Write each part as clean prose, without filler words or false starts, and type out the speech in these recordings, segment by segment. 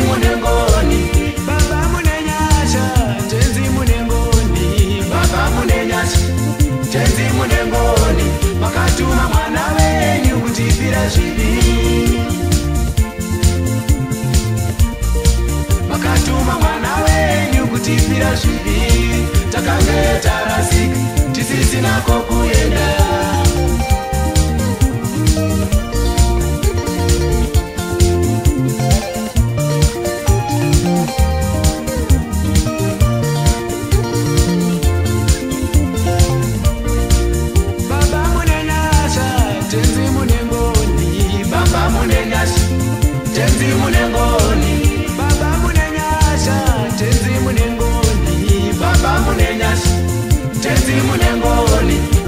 mune ngoni. Baba mune nyasha, tenzi mune ngoni. Baba mune nyasha, tenzi mune ngoni. Makatuma mwana wenyu kutifira zvivi. Makatuma mwana wenyu kutifira zvivi. Takange tarasika, tisisina kokuenda.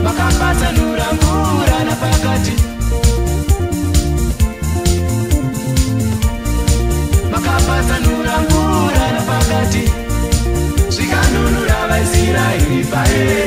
Makapatsanura mvura napakati. Makapatsanura mvura napakati. Zvikanunura vaIsraeri paye.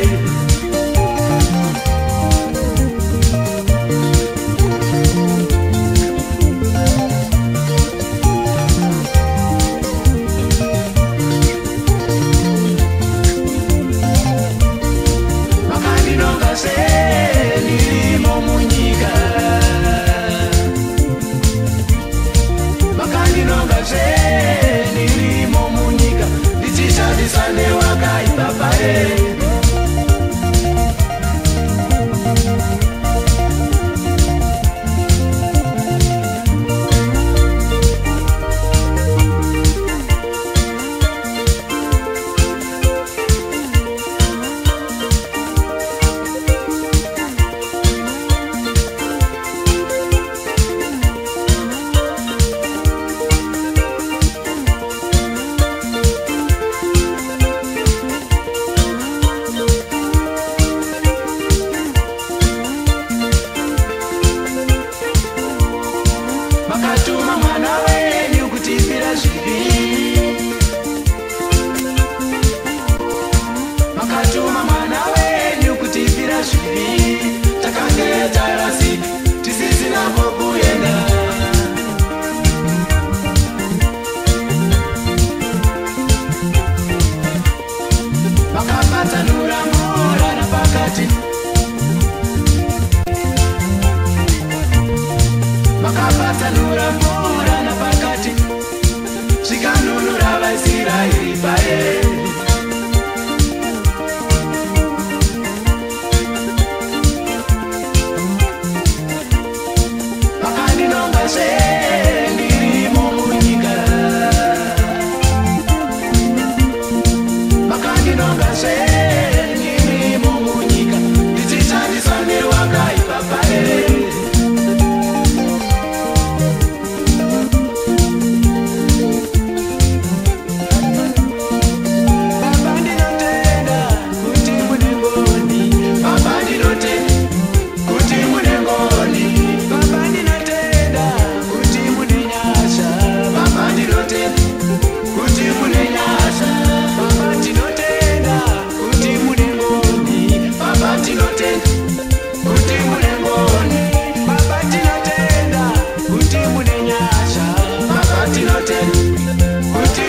Makatuma mwana wenyu kutifira zvivi. Makatuma mwana wenyu kutifira zvivi. Takange tarasika, tisisina kokuenda. Makapatsanura mvura napakati. Makapatsanura mvura napakati. Zvikanunura vaIsraeri paye. Makandinongazve ndirimo munyika. Makandinongazve ndirimo munyika. Ndichishandiswa newakaipa paye. Kuti